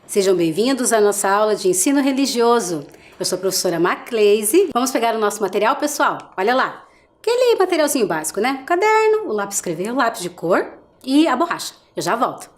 Sejam bem-vindos à nossa aula de ensino religioso. Eu sou a professora Macleise. Vamos pegar o nosso material, pessoal? Olha lá. Aquele materialzinho básico, né? O caderno, o lápis de escrever, o lápis de cor e a borracha. Eu já volto.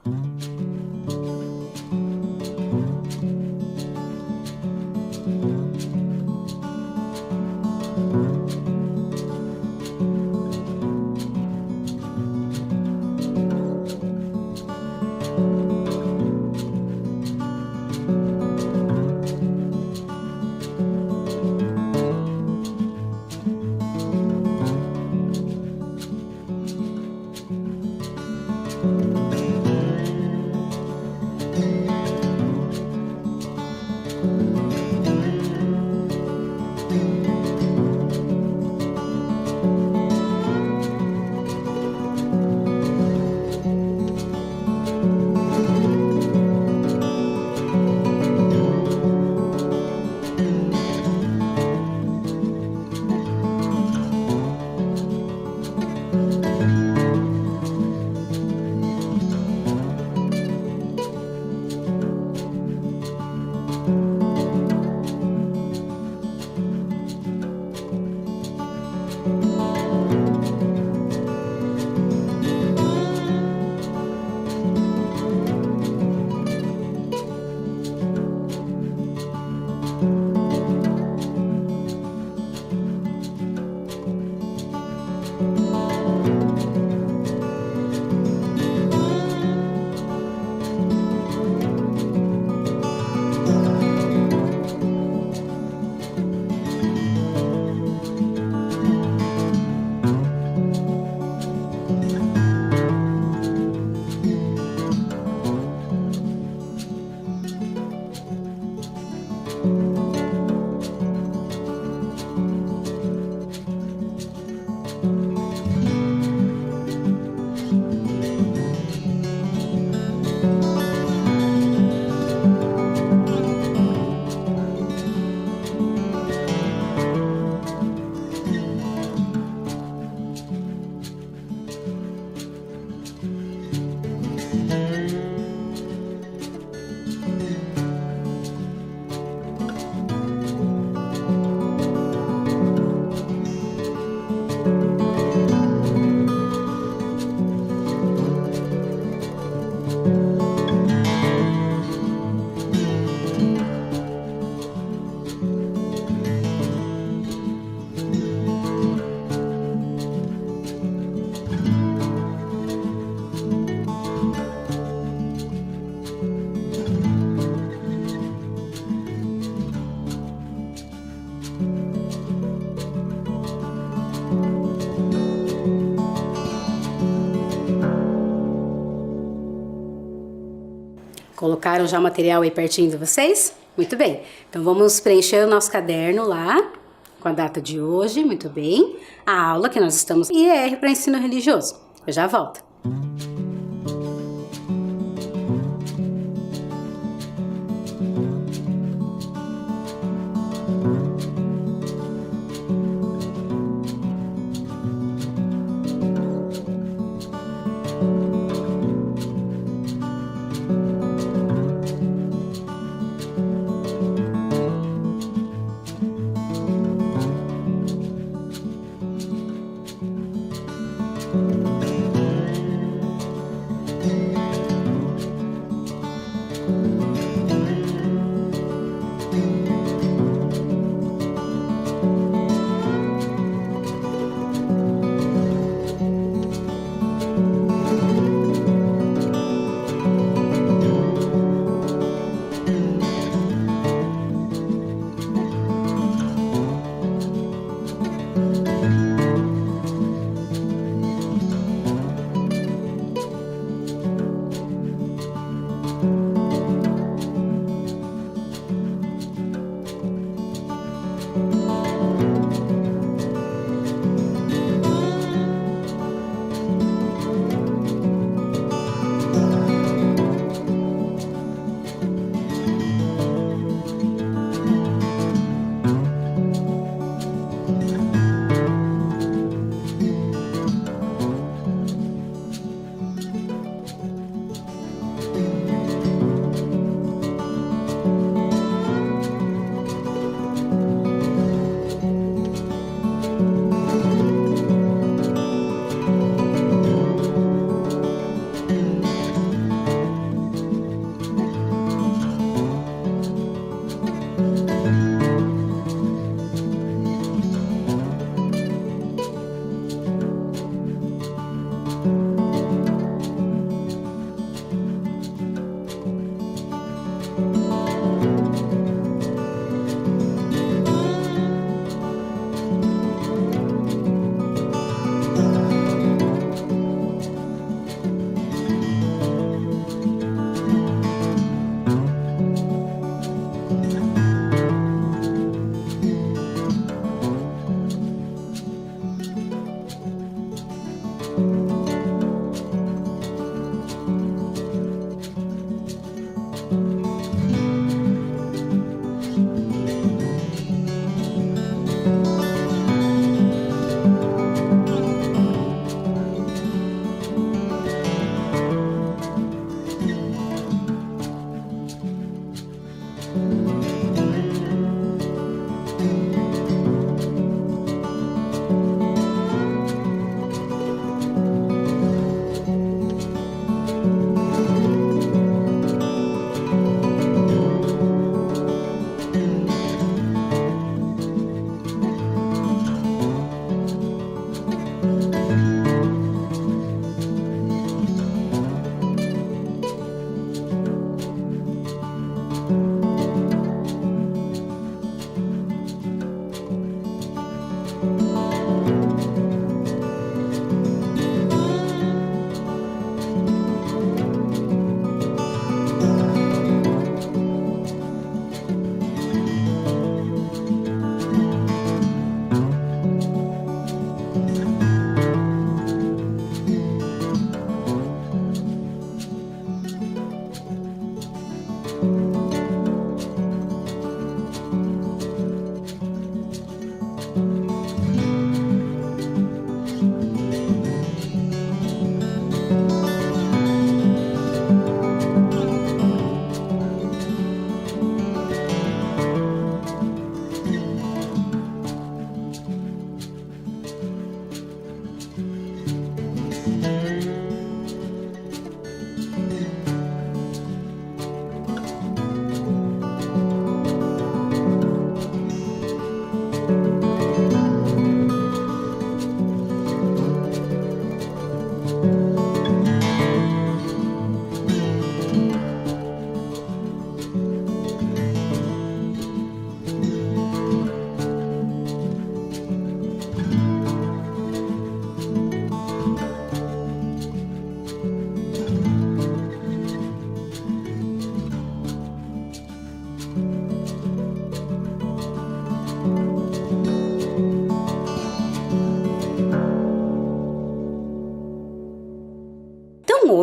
Colocaram já o material aí pertinho de vocês? Muito bem. Então vamos preencher o nosso caderno lá com a data de hoje, muito bem. A aula que nós estamos IER para ensino religioso. Eu já volto.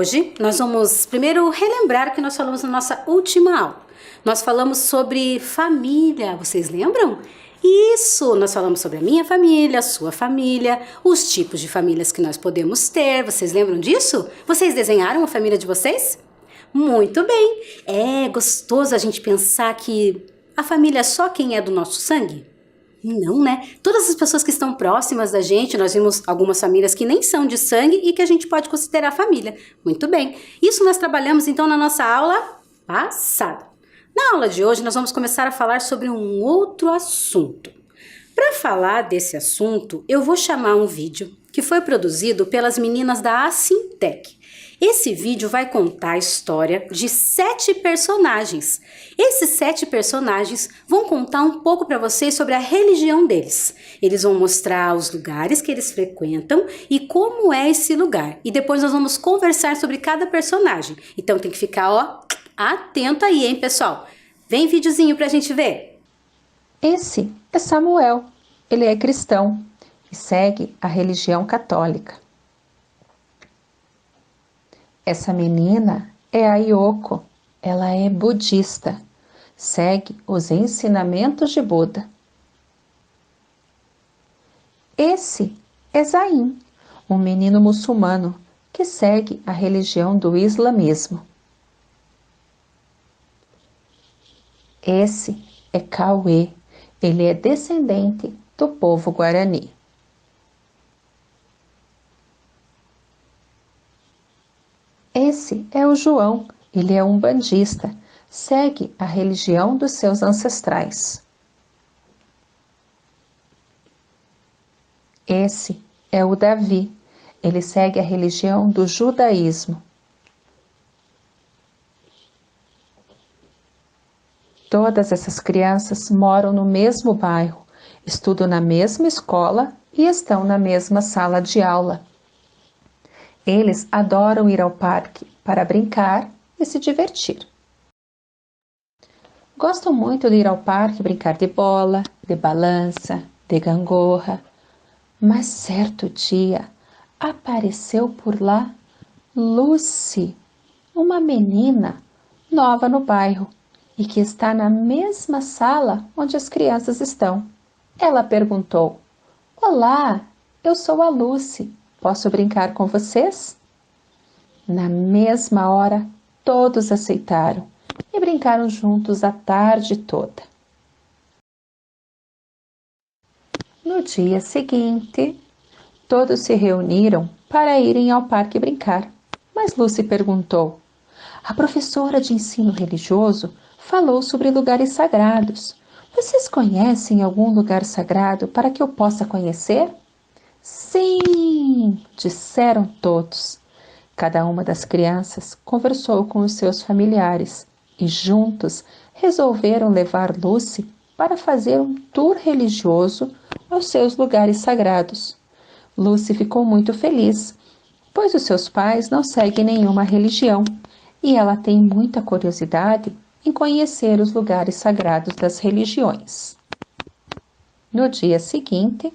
Hoje nós vamos primeiro relembrar o que nós falamos na nossa última aula. Nós falamos sobre família, vocês lembram? Isso, nós falamos sobre a minha família, a sua família, os tipos de famílias que nós podemos ter. Vocês lembram disso? Vocês desenharam a família de vocês? Muito bem! É gostoso a gente pensar que a família é só quem é do nosso sangue? Não, né? Todas as pessoas que estão próximas da gente, nós vimos algumas famílias que nem são de sangue e que a gente pode considerar família. Muito bem. Isso nós trabalhamos então na nossa aula passada. Na aula de hoje nós vamos começar a falar sobre um outro assunto. Para falar desse assunto, eu vou chamar um vídeo que foi produzido pelas meninas da Assintec. Esse vídeo vai contar a história de 7 personagens. Esses 7 personagens vão contar um pouco para vocês sobre a religião deles. Eles vão mostrar os lugares que eles frequentam e como é esse lugar. E depois nós vamos conversar sobre cada personagem. Então tem que ficar, atento aí, hein, pessoal? Vem videozinho pra gente ver. Esse é Samuel. Ele é cristão e segue a religião católica. Essa menina é a Yoko. Ela é budista. Segue os ensinamentos de Buda. Esse é Zain, um menino muçulmano que segue a religião do islamismo. Esse é Cauê. Ele é descendente do povo Guarani. Esse é o João, ele é umbandista, segue a religião dos seus ancestrais. Esse é o Davi, ele segue a religião do judaísmo. Todas essas crianças moram no mesmo bairro, estudam na mesma escola e estão na mesma sala de aula. Eles adoram ir ao parque para brincar e se divertir. Gostam muito de ir ao parque brincar de bola, de balança, de gangorra. Mas certo dia apareceu por lá Lucy, uma menina nova no bairro e que está na mesma sala onde as crianças estão. Ela perguntou: "Olá, eu sou a Lucy. Posso brincar com vocês?" Na mesma hora, todos aceitaram e brincaram juntos a tarde toda. No dia seguinte, todos se reuniram para irem ao parque brincar. Mas Lucy perguntou: a professora de ensino religioso falou sobre lugares sagrados. Vocês conhecem algum lugar sagrado para que eu possa conhecer? Sim, disseram todos. Cada uma das crianças conversou com os seus familiares e juntos resolveram levar Lucy para fazer um tour religioso aos seus lugares sagrados. Lucy ficou muito feliz, pois os seus pais não seguem nenhuma religião e ela tem muita curiosidade em conhecer os lugares sagrados das religiões. No dia seguinte,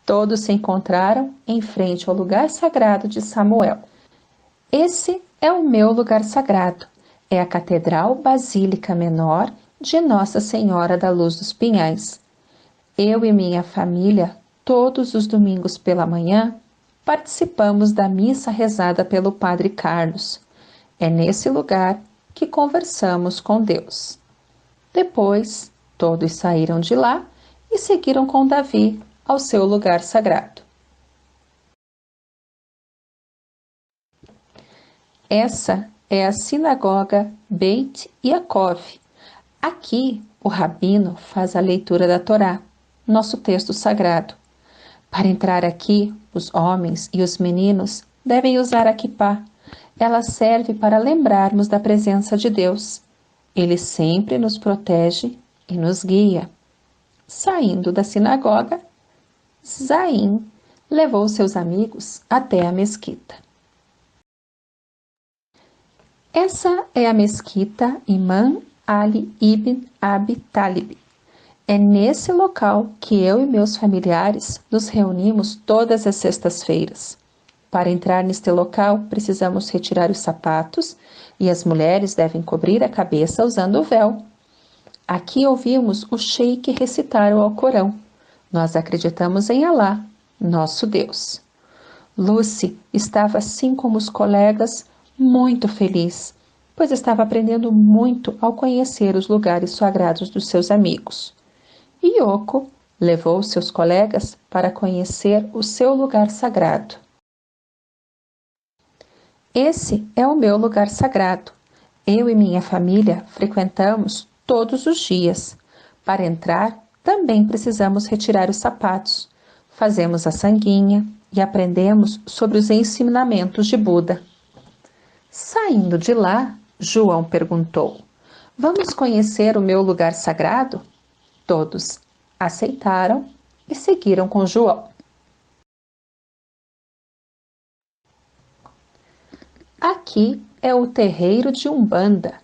todos se encontraram em frente ao lugar sagrado de Samuel. Esse é o meu lugar sagrado. É a Catedral Basílica Menor de Nossa Senhora da Luz dos Pinhais. Eu e minha família, todos os domingos pela manhã, participamos da missa rezada pelo Padre Carlos. É nesse lugar que conversamos com Deus. Depois, todos saíram de lá e seguiram com Davi ao seu lugar sagrado. Essa é a sinagoga Beit Yaakov. Aqui, o rabino faz a leitura da Torá, nosso texto sagrado. Para entrar aqui, os homens e os meninos devem usar a quipá. Ela serve para lembrarmos da presença de Deus. Ele sempre nos protege e nos guia. Saindo da sinagoga, Zain levou seus amigos até a mesquita. Essa é a mesquita Imam Ali ibn Abi Talib. É nesse local que eu e meus familiares nos reunimos todas as sextas-feiras. Para entrar neste local, precisamos retirar os sapatos e as mulheres devem cobrir a cabeça usando o véu. Aqui ouvimos o sheik recitar o Alcorão. Nós acreditamos em Alá, nosso Deus. Lucy estava, assim como os colegas, muito feliz, pois estava aprendendo muito ao conhecer os lugares sagrados dos seus amigos. Yoko levou seus colegas para conhecer o seu lugar sagrado. Esse é o meu lugar sagrado. Eu e minha família frequentamos todos os dias. Para entrar, também precisamos retirar os sapatos. Fazemos a sanguinha e aprendemos sobre os ensinamentos de Buda. Saindo de lá, João perguntou: vamos conhecer o meu lugar sagrado? Todos aceitaram e seguiram com João. Aqui é o terreiro de Umbanda.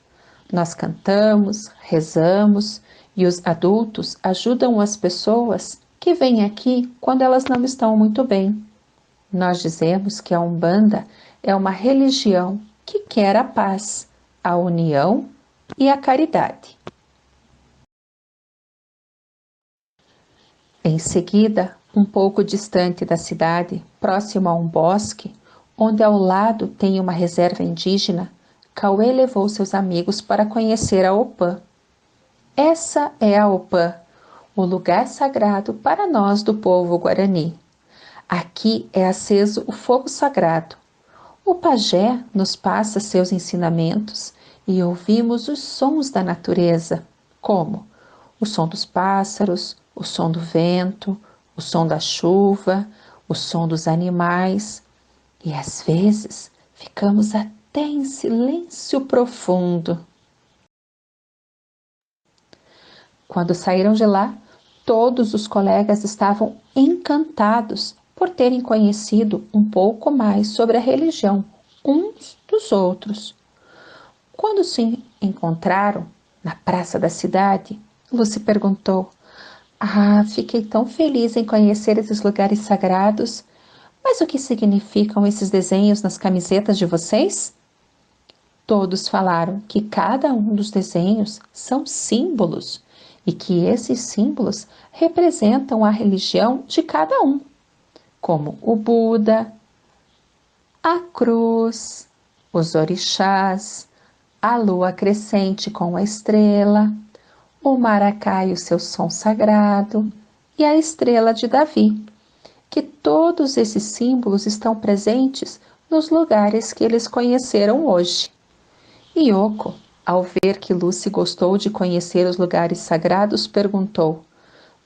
Nós cantamos, rezamos e os adultos ajudam as pessoas que vêm aqui quando elas não estão muito bem. Nós dizemos que a Umbanda é uma religião que quer a paz, a união e a caridade. Em seguida, um pouco distante da cidade, próximo a um bosque, onde ao lado tem uma reserva indígena, Cauê levou seus amigos para conhecer a Opã. Essa é a Opã, o lugar sagrado para nós do povo Guarani. Aqui é aceso o fogo sagrado. O pajé nos passa seus ensinamentos e ouvimos os sons da natureza, como o som dos pássaros, o som do vento, o som da chuva, o som dos animais. E às vezes ficamos até em silêncio profundo. Quando saíram de lá, todos os colegas estavam encantados por terem conhecido um pouco mais sobre a religião uns dos outros. Quando se encontraram na praça da cidade, Lucy perguntou: fiquei tão feliz em conhecer esses lugares sagrados. Mas o que significam esses desenhos nas camisetas de vocês? Todos falaram que cada um dos desenhos são símbolos e que esses símbolos representam a religião de cada um, como o Buda, a cruz, os orixás, a lua crescente com a estrela, o maracá e o seu som sagrado e a estrela de Davi, que todos esses símbolos estão presentes nos lugares que eles conheceram hoje. Yoko, ao ver que Lucy gostou de conhecer os lugares sagrados, perguntou: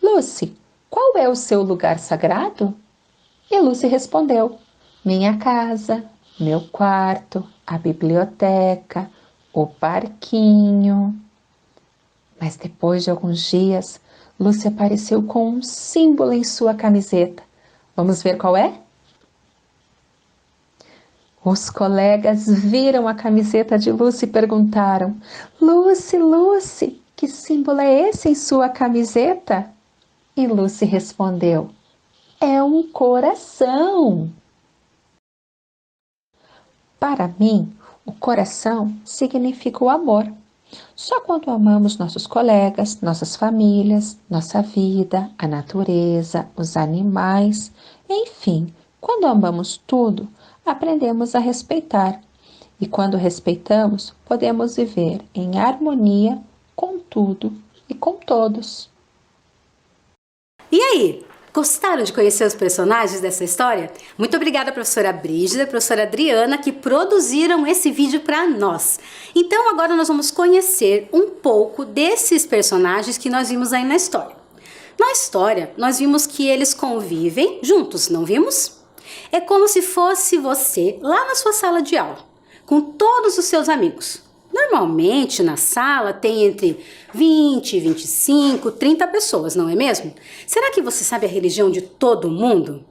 Lucy, qual é o seu lugar sagrado? E Lucy respondeu: minha casa, meu quarto, a biblioteca, o parquinho. Mas depois de alguns dias, Lucy apareceu com um símbolo em sua camiseta. Vamos ver qual é? Os colegas viram a camiseta de Lucy e perguntaram: Lucy, Lucy, que símbolo é esse em sua camiseta? E Lucy respondeu: é um coração. Para mim, o coração significa o amor. Só quando amamos nossos colegas, nossas famílias, nossa vida, a natureza, os animais, enfim, quando amamos tudo, aprendemos a respeitar. E quando respeitamos, podemos viver em harmonia com tudo e com todos. E aí? Gostaram de conhecer os personagens dessa história? Muito obrigada, professora Brígida e professora Adriana, que produziram esse vídeo para nós. Então, agora nós vamos conhecer um pouco desses personagens que nós vimos aí na história. Na história, nós vimos que eles convivem juntos, não vimos? É como se fosse você lá na sua sala de aula, com todos os seus amigos. Normalmente, na sala, tem entre 20, 25, 30 pessoas, não é mesmo? Será que você sabe a religião de todo mundo?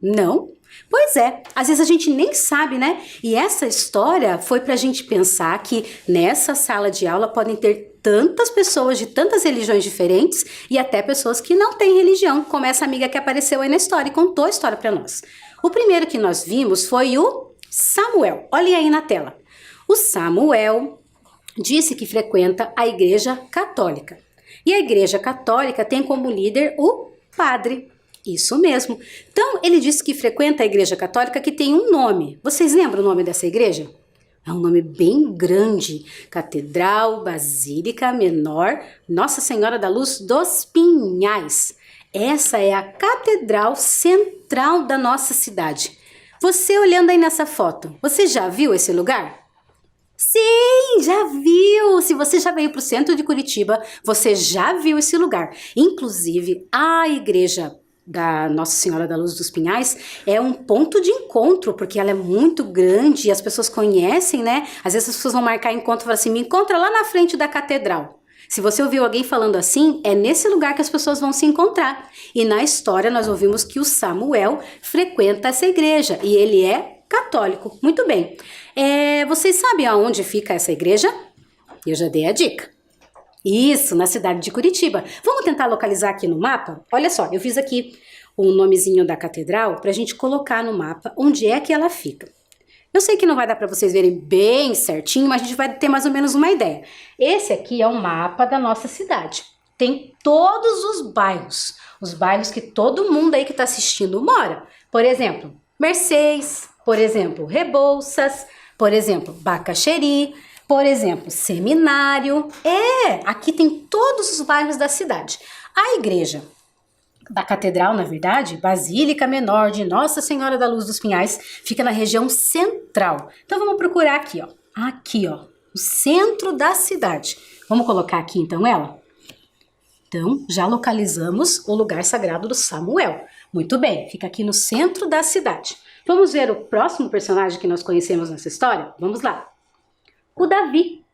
Não? Pois é, às vezes a gente nem sabe, né? E essa história foi pra gente pensar que nessa sala de aula podem ter tantas pessoas de tantas religiões diferentes e até pessoas que não têm religião, como essa amiga que apareceu aí na história e contou a história pra nós. O primeiro que nós vimos foi o Samuel. Olhem aí na tela. O Samuel disse que frequenta a Igreja Católica. E a Igreja Católica tem como líder o padre. Isso mesmo. Então, ele disse que frequenta a Igreja Católica que tem um nome. Vocês lembram o nome dessa igreja? É um nome bem grande. Catedral Basílica Menor Nossa Senhora da Luz dos Pinhais. Essa é a catedral central da nossa cidade. Você olhando aí nessa foto, você já viu esse lugar? Sim, já viu! Se você já veio para o centro de Curitiba, você já viu esse lugar. Inclusive, a igreja da Nossa Senhora da Luz dos Pinhais é um ponto de encontro, porque ela é muito grande e as pessoas conhecem, né? Às vezes as pessoas vão marcar encontro e falam assim, me encontra lá na frente da catedral. Se você ouviu alguém falando assim, é nesse lugar que as pessoas vão se encontrar. E na história nós ouvimos que o Samuel frequenta essa igreja e ele é católico. Muito bem. Vocês sabem aonde fica essa igreja? Eu já dei a dica. Isso, na cidade de Curitiba. Vamos tentar localizar aqui no mapa? Olha só, eu fiz aqui um nomezinho da catedral para a gente colocar no mapa onde é que ela fica. Eu sei que não vai dar para vocês verem bem certinho, mas a gente vai ter mais ou menos uma ideia. Esse aqui é um mapa da nossa cidade. Tem todos os bairros que todo mundo aí que está assistindo mora. Por exemplo, Mercês, por exemplo, Rebouças, por exemplo, Bacaxeri, por exemplo, Seminário. Aqui tem todos os bairros da cidade. A igreja da catedral, na verdade, Basílica Menor de Nossa Senhora da Luz dos Pinhais, fica na região central. Então vamos procurar aqui, ó. Aqui, ó, o centro da cidade. Vamos colocar aqui então ela? Então, já localizamos o lugar sagrado do Samuel. Muito bem, fica aqui no centro da cidade. Vamos ver o próximo personagem que nós conhecemos nessa história? Vamos lá. O Davi.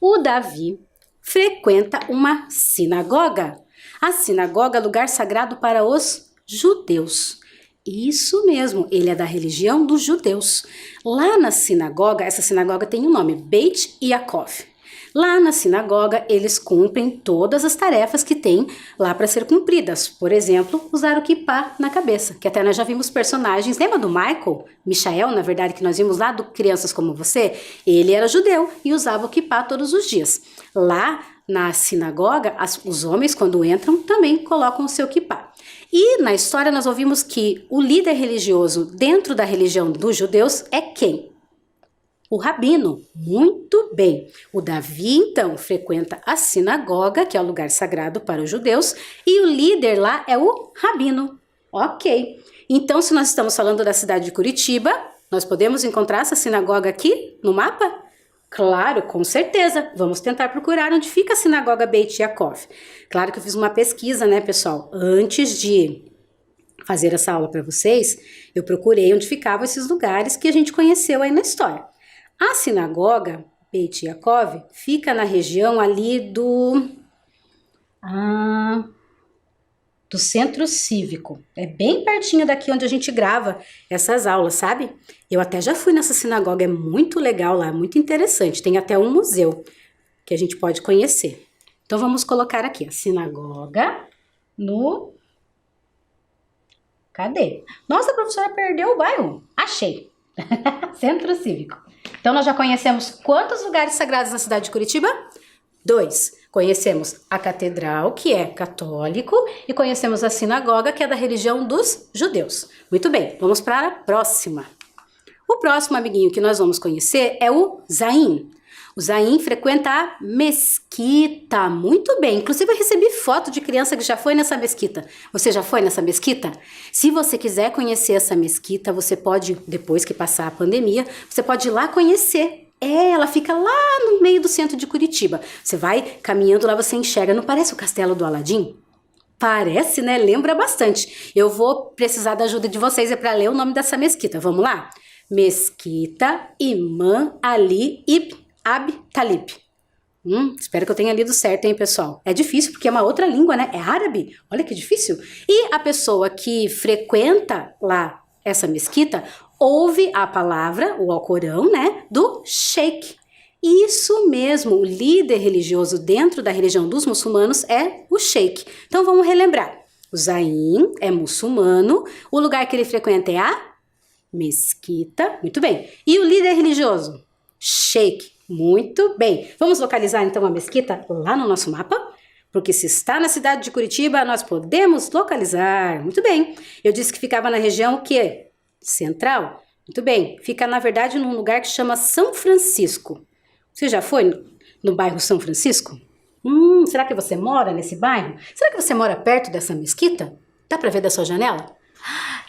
O Davi frequenta uma sinagoga. A sinagoga é lugar sagrado para os judeus. Isso mesmo, ele é da religião dos judeus. Lá na sinagoga, essa sinagoga tem um nome, Beit Yaakov. Lá na sinagoga, eles cumprem todas as tarefas que tem lá para ser cumpridas. Por exemplo, usar o kippá na cabeça, que até nós já vimos personagens. Lembra do Michael, na verdade, que nós vimos lá do Crianças Como Você? Ele era judeu e usava o kippá todos os dias. Lá na sinagoga, os homens, quando entram, também colocam o seu kippá. E na história nós ouvimos que o líder religioso dentro da religião dos judeus é quem? O rabino. Muito bem. O Davi, então, frequenta a sinagoga, que é o lugar sagrado para os judeus, e o líder lá é o rabino. Ok. Então, se nós estamos falando da cidade de Curitiba, nós podemos encontrar essa sinagoga aqui no mapa? Claro, com certeza. Vamos tentar procurar onde fica a sinagoga Beit Yaakov. Claro que eu fiz uma pesquisa, né, pessoal? Antes de fazer essa aula para vocês, eu procurei onde ficavam esses lugares que a gente conheceu aí na história. A sinagoga Beit Yaakov fica na região ali do centro cívico. É bem pertinho daqui onde a gente grava essas aulas, sabe? Eu até já fui nessa sinagoga, é muito legal lá, muito interessante. Tem até um museu que a gente pode conhecer. Então vamos colocar aqui a sinagoga no... Cadê? Nossa, a professora perdeu o bairro. Achei. Centro cívico. Então nós já conhecemos quantos lugares sagrados na cidade de Curitiba? 2. Conhecemos a catedral, que é católico, e conhecemos a sinagoga, que é da religião dos judeus. Muito bem, vamos para a próxima. O próximo amiguinho que nós vamos conhecer é o Zain. O Zain frequenta a mesquita. Muito bem, inclusive eu recebi foto de criança que já foi nessa mesquita. Você já foi nessa mesquita? Se você quiser conhecer essa mesquita, você pode, depois que passar a pandemia, você pode ir lá conhecer. Ela fica lá no meio do centro de Curitiba. Você vai caminhando lá, você enxerga. Não parece o castelo do Aladim? Parece, né? Lembra bastante. Eu vou precisar da ajuda de vocês para ler o nome dessa mesquita. Vamos lá? Mesquita Imam Ali Ibn Abi Talib. Espero que eu tenha lido certo, hein, pessoal? É difícil porque é uma outra língua, né? É árabe. Olha que difícil. E a pessoa que frequenta lá essa mesquita ouve a palavra, o Alcorão, né, do sheik. Isso mesmo, o líder religioso dentro da religião dos muçulmanos é o sheik. Então vamos relembrar. O Zain é muçulmano, o lugar que ele frequenta é a mesquita. Muito bem. E o líder religioso? Sheik. Muito bem. Vamos localizar então a mesquita lá no nosso mapa? Porque se está na cidade de Curitiba, nós podemos localizar. Muito bem. Eu disse que ficava na região o quê? Central? Muito bem, fica na verdade num lugar que chama São Francisco. Você já foi no bairro São Francisco? Será que você mora nesse bairro? Será que você mora perto dessa mesquita? Dá pra ver da sua janela?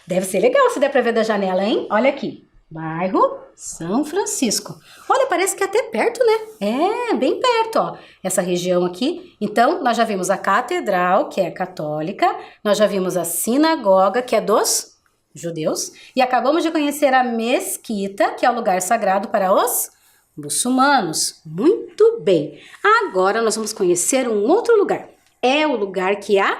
Deve ser legal se der pra ver da janela, hein? Olha aqui, bairro São Francisco. Olha, parece que é até perto, né? É, bem perto, ó. Essa região aqui. Então, nós já vimos a catedral, que é católica. Nós já vimos a sinagoga, que é dos judeus, e acabamos de conhecer a mesquita, que é o lugar sagrado para os muçulmanos. Muito bem. Agora nós vamos conhecer um outro lugar. É o lugar que a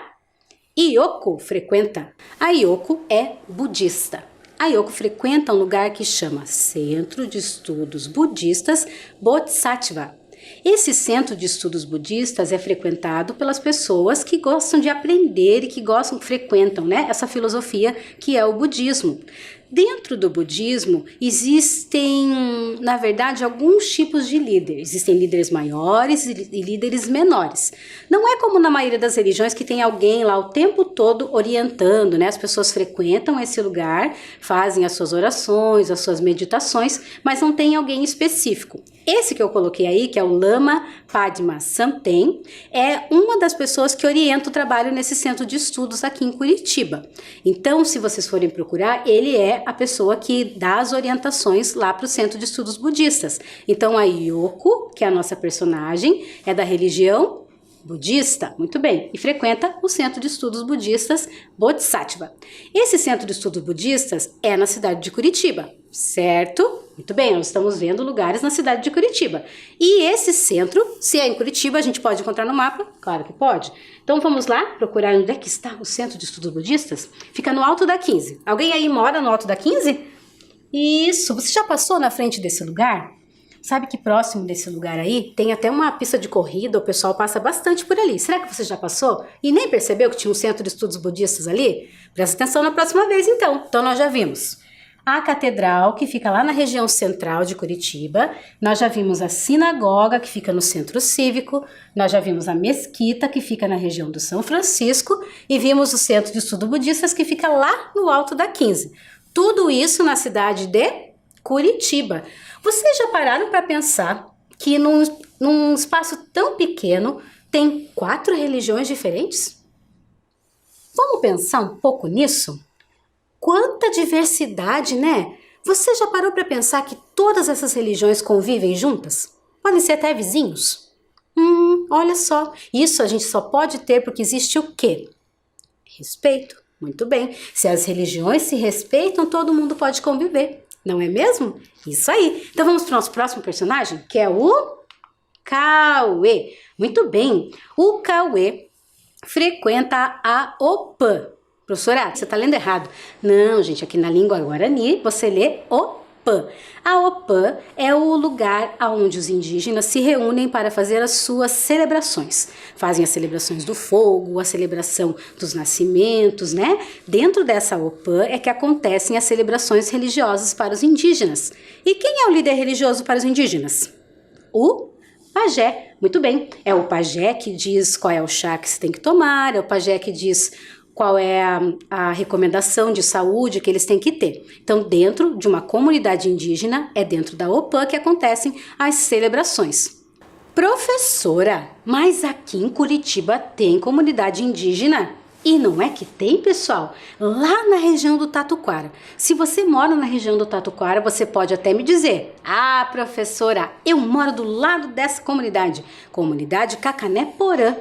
Yoko frequenta. A Yoko é budista. A Yoko frequenta um lugar que chama Centro de Estudos Budistas Bodhisattva. Esse centro de estudos budistas é frequentado pelas pessoas que gostam de aprender e que frequentam, né, essa filosofia que é o budismo. Dentro do budismo existem, na verdade, alguns tipos de líderes. Existem líderes maiores e líderes menores. Não é como na maioria das religiões que tem alguém lá o tempo todo orientando, né? As pessoas frequentam esse lugar, fazem as suas orações, as suas meditações, mas não tem alguém específico. Esse que eu coloquei aí, que é o Lama Padma Samten, é uma das pessoas que orienta o trabalho nesse centro de estudos aqui em Curitiba. Então, se vocês forem procurar, ele é a pessoa que dá as orientações lá para o centro de estudos budistas. Então, a Yoko, que é a nossa personagem, é da religião budista, muito bem, e frequenta o Centro de Estudos Budistas Bodhisattva. Esse Centro de Estudos Budistas é na cidade de Curitiba, certo? Muito bem, nós estamos vendo lugares na cidade de Curitiba. E esse centro, se é em Curitiba, a gente pode encontrar no mapa? Claro que pode. Então vamos lá procurar onde é que está o Centro de Estudos Budistas? Fica no Alto da 15. Alguém aí mora no Alto da 15? Isso, você já passou na frente desse lugar? Sabe que próximo desse lugar aí tem até uma pista de corrida, o pessoal passa bastante por ali. Será que você já passou e nem percebeu que tinha um centro de estudos budistas ali? Presta atenção na próxima vez então. Então nós já vimos a catedral, que fica lá na região central de Curitiba. Nós já vimos a sinagoga, que fica no centro cívico. Nós já vimos a mesquita, que fica na região do São Francisco. E vimos o centro de estudos budistas, que fica lá no Alto da 15. Tudo isso na cidade de Curitiba. Vocês já pararam para pensar que num espaço tão pequeno tem 4 religiões diferentes? Vamos pensar um pouco nisso? Quanta diversidade, né? Você já parou para pensar que todas essas religiões convivem juntas? Podem ser até vizinhos? Olha só, isso a gente só pode ter porque existe o quê? Respeito. Muito bem. Se as religiões se respeitam, todo mundo pode conviver. Não é mesmo? Isso aí. Então vamos para o nosso próximo personagem, que é o Cauê. Muito bem. O Cauê frequenta a OPAN. Professora, você está lendo errado. Não, gente, aqui na língua guarani você lê OPAN. A OPAN é o lugar onde os indígenas se reúnem para fazer as suas celebrações. Fazem as celebrações do fogo, a celebração dos nascimentos, né? Dentro dessa OPAN é que acontecem as celebrações religiosas para os indígenas. E quem é o líder religioso para os indígenas? O pajé. Muito bem. É o pajé que diz qual é o chá que se tem que tomar, é o pajé que diz qual é a recomendação de saúde que eles têm que ter. Então, dentro de uma comunidade indígena, é dentro da OPAN que acontecem as celebrações. Professora, mas aqui em Curitiba tem comunidade indígena? E não é que tem, pessoal? Lá na região do Tatuquara. Se você mora na região do Tatuquara, você pode até me dizer: ah, professora, eu moro do lado dessa comunidade. Comunidade Cacané Porã.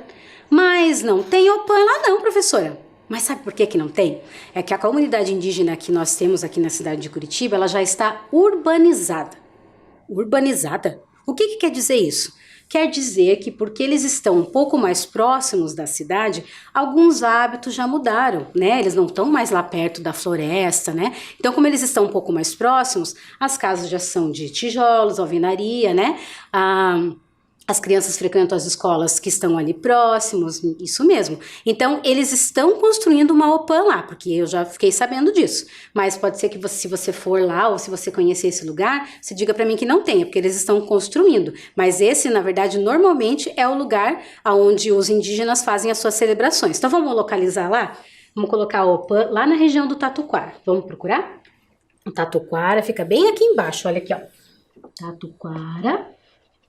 Mas não tem OPAN lá não, professora. Mas sabe por que não tem? É que a comunidade indígena que nós temos aqui na cidade de Curitiba, ela já está urbanizada. Urbanizada? O que quer dizer isso? Quer dizer que porque eles estão um pouco mais próximos da cidade, alguns hábitos já mudaram, né? Eles não estão mais lá perto da floresta, né? Então, como eles estão um pouco mais próximos, as casas já são de tijolos, alvenaria, né? As crianças frequentam as escolas que estão ali próximos, isso mesmo. Então, eles estão construindo uma OPAN lá, porque eu já fiquei sabendo disso. Mas pode ser que se você for lá ou se você conhecer esse lugar, você diga para mim que não tenha, porque eles estão construindo. Mas esse, na verdade, normalmente é o lugar onde os indígenas fazem as suas celebrações. Então, vamos localizar lá? Vamos colocar a OPAN lá na região do Tatuquara. Vamos procurar? O Tatuquara fica bem aqui embaixo, olha aqui, ó. Tatuquara.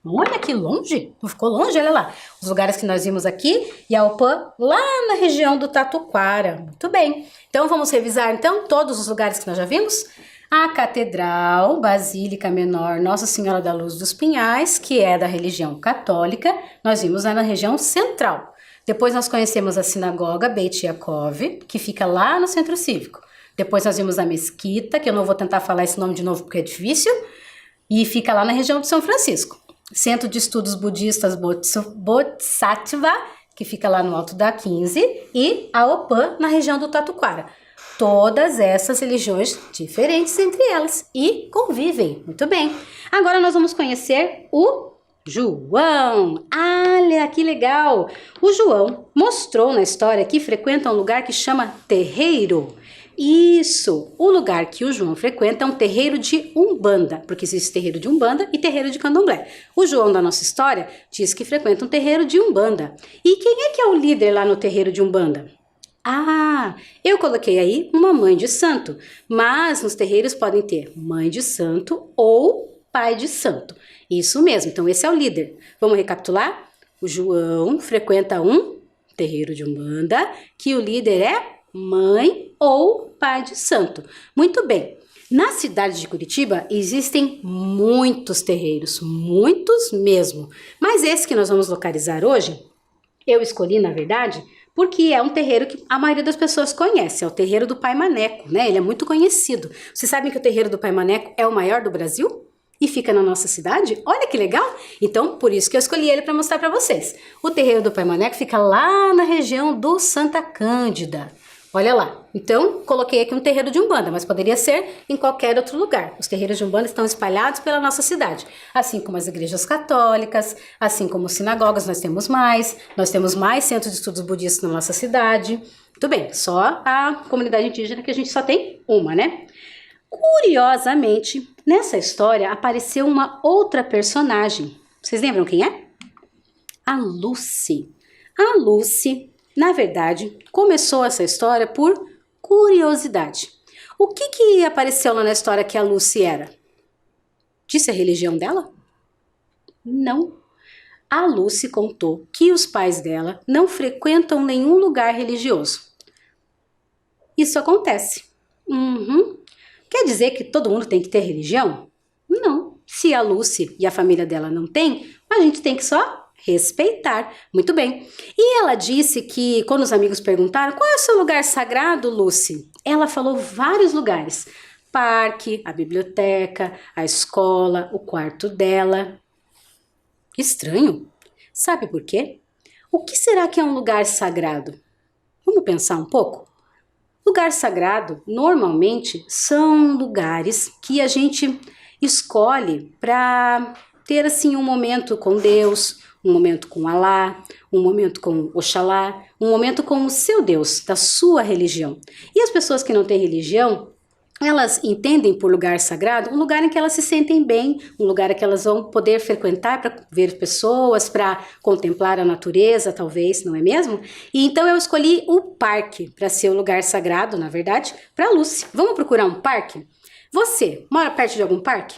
Olha que longe, não ficou longe, olha lá. Os lugares que nós vimos aqui e a OPAN lá na região do Tatuquara. Muito bem. Então vamos revisar então todos os lugares que nós já vimos. A Catedral Basílica Menor Nossa Senhora da Luz dos Pinhais, que é da religião católica, nós vimos lá na região central. Depois nós conhecemos a Sinagoga Beit Yaakov, que fica lá no Centro Cívico. Depois nós vimos a Mesquita, que eu não vou tentar falar esse nome de novo porque é difícil, e fica lá na região de São Francisco. Centro de Estudos Budistas Bodhisattva, que fica lá no alto da 15, e a OPAN na região do Tatuquara. Todas essas religiões diferentes entre elas e convivem. Muito bem. Agora nós vamos conhecer o João. Olha que legal! O João mostrou na história que frequenta um lugar que chama terreiro. Isso, o lugar que o João frequenta é um terreiro de Umbanda, porque existe terreiro de Umbanda e terreiro de Candomblé. O João da nossa história diz que frequenta um terreiro de Umbanda. E quem é que é o líder lá no terreiro de Umbanda? Ah, eu coloquei aí uma mãe de santo, mas nos terreiros podem ter mãe de santo ou pai de santo. Isso mesmo, então esse é o líder. Vamos recapitular? O João frequenta um terreiro de Umbanda, que o líder é mãe ou pai de santo. Muito bem. Na cidade de Curitiba existem muitos terreiros, muitos mesmo. Mas esse que nós vamos localizar hoje, eu escolhi, na verdade, porque é um terreiro que a maioria das pessoas conhece, é o terreiro do Pai Maneco, né? Ele é muito conhecido. Vocês sabem que o terreiro do Pai Maneco é o maior do Brasil? E fica na nossa cidade? Olha que legal! Então, por isso que eu escolhi ele para mostrar para vocês. O terreiro do Pai Maneco fica lá na região do Santa Cândida. Olha lá, então coloquei aqui um terreiro de Umbanda, mas poderia ser em qualquer outro lugar. Os terreiros de Umbanda estão espalhados pela nossa cidade, assim como as igrejas católicas, assim como sinagogas, nós temos mais centros de estudos budistas na nossa cidade. Muito bem, só a comunidade indígena que a gente só tem uma, né? Curiosamente, nessa história apareceu uma outra personagem. Vocês lembram quem é? A Lucy. A Lucy, na verdade, começou essa história por curiosidade. O que apareceu lá na história que a Lucy era? Disse a religião dela? Não. A Lucy contou que os pais dela não frequentam nenhum lugar religioso. Isso acontece. Uhum. Quer dizer que todo mundo tem que ter religião? Não. Se a Lucy e a família dela não tem, a gente tem que só respeitar. Muito bem. E ela disse que quando os amigos perguntaram qual é o seu lugar sagrado, Lucy, ela falou vários lugares. Parque, a biblioteca, a escola, o quarto dela. Estranho. Sabe por quê? O que será que é um lugar sagrado? Vamos pensar um pouco? Lugar sagrado, normalmente, são lugares que a gente escolhe para ter assim um momento com Deus, um momento com Alá, um momento com Oxalá, um momento com o seu Deus, da sua religião. E as pessoas que não têm religião, elas entendem por lugar sagrado um lugar em que elas se sentem bem, um lugar em que elas vão poder frequentar para ver pessoas, para contemplar a natureza, talvez, não é mesmo? E então eu escolhi o parque para ser o lugar sagrado, na verdade, para Lucy. Vamos procurar um parque? Você mora perto de algum parque?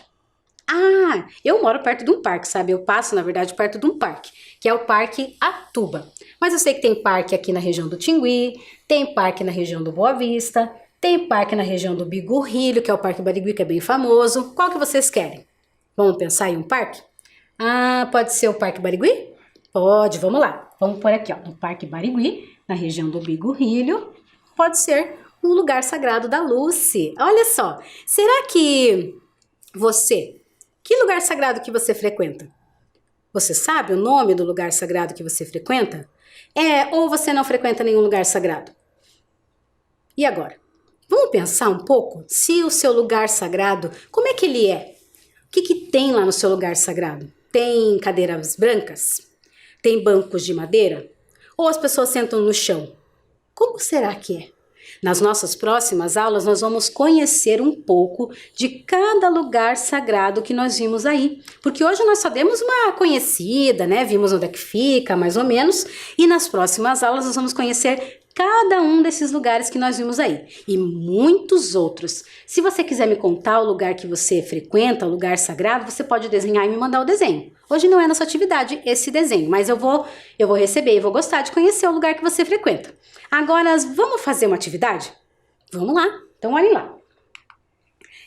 Ah, eu moro perto de um parque, sabe? Eu passo, na verdade, perto de um parque, que é o Parque Atuba. Mas eu sei que tem parque aqui na região do Tingui, tem parque na região do Boa Vista, tem parque na região do Bigorrilho, que é o Parque Barigui, que é bem famoso. Qual que vocês querem? Vamos pensar em um parque? Ah, pode ser o Parque Barigui? Pode, vamos lá. Vamos por aqui, ó, no Parque Barigui, na região do Bigorrilho. Pode ser um lugar sagrado da Lucy. Olha só, será que que lugar sagrado que você frequenta? Você sabe o nome do lugar sagrado que você frequenta? Ou você não frequenta nenhum lugar sagrado? E agora? Vamos pensar um pouco se o seu lugar sagrado, como é que ele é? O que tem lá no seu lugar sagrado? Tem cadeiras brancas? Tem bancos de madeira? Ou as pessoas sentam no chão? Como será que é? Nas nossas próximas aulas, nós vamos conhecer um pouco de cada lugar sagrado que nós vimos aí. Porque hoje nós só demos uma conhecida, né? Vimos onde é que fica, mais ou menos. E nas próximas aulas nós vamos conhecer cada um desses lugares que nós vimos aí. E muitos outros. Se você quiser me contar o lugar que você frequenta, o lugar sagrado, você pode desenhar e me mandar o desenho. Hoje não é nossa atividade esse desenho, mas eu vou receber e vou gostar de conhecer o lugar que você frequenta. Agora, vamos fazer uma atividade? Vamos lá, então olhem lá.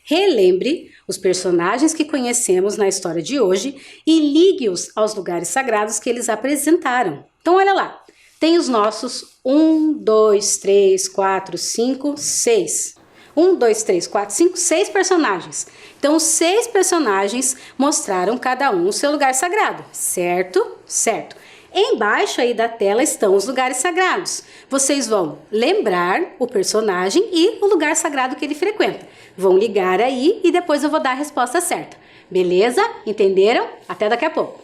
Relembre os personagens que conhecemos na história de hoje e ligue-os aos lugares sagrados que eles apresentaram. Então olha lá, tem os nossos 1, 2, 3, 4, 5, 6. 1, 2, 3, 4, 5, 6 personagens. Então, os 6 personagens mostraram cada um o seu lugar sagrado, certo? Certo. Embaixo aí da tela estão os lugares sagrados. Vocês vão lembrar o personagem e o lugar sagrado que ele frequenta. Vão ligar aí e depois eu vou dar a resposta certa. Beleza? Entenderam? Até daqui a pouco.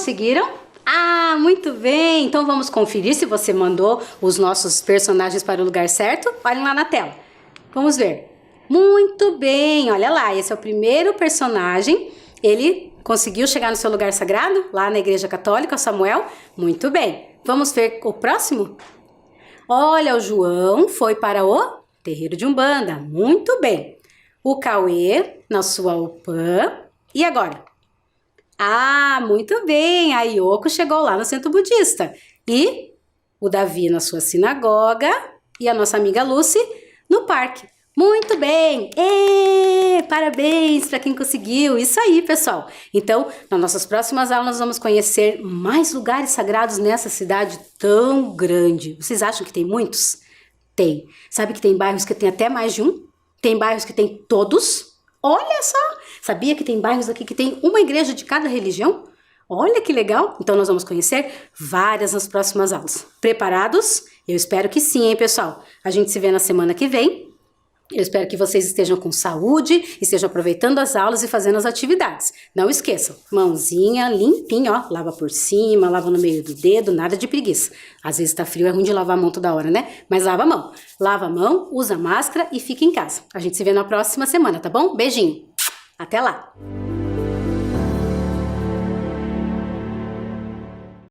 Conseguiram? Ah, muito bem! Então vamos conferir se você mandou os nossos personagens para o lugar certo. Olhem lá na tela. Vamos ver. Muito bem! Olha lá, esse é o primeiro personagem. Ele conseguiu chegar no seu lugar sagrado, lá na Igreja Católica, Samuel? Muito bem. Vamos ver o próximo? Olha, o João foi para o terreiro de Umbanda. Muito bem. O Cauê na sua UPAM. E agora? Ah, muito bem. A Yoko chegou lá no centro budista. E o Davi na sua sinagoga. E a nossa amiga Lucy no parque. Muito bem! Parabéns para quem conseguiu! Isso aí, pessoal! Então, nas nossas próximas aulas, nós vamos conhecer mais lugares sagrados nessa cidade tão grande. Vocês acham que tem muitos? Tem. Sabe que tem bairros que tem até mais de um? Tem bairros que tem todos? Olha só! Sabia que tem bairros aqui que tem uma igreja de cada religião? Olha que legal! Então, nós vamos conhecer várias nas próximas aulas. Preparados? Eu espero que sim, hein, pessoal? A gente se vê na semana que vem. Eu espero que vocês estejam com saúde, estejam aproveitando as aulas e fazendo as atividades. Não esqueçam, mãozinha limpinha, ó, lava por cima, lava no meio do dedo, nada de preguiça. Às vezes tá frio, é ruim de lavar a mão toda hora, né? Mas lava a mão. Lava a mão, usa máscara e fica em casa. A gente se vê na próxima semana, tá bom? Beijinho. Até lá.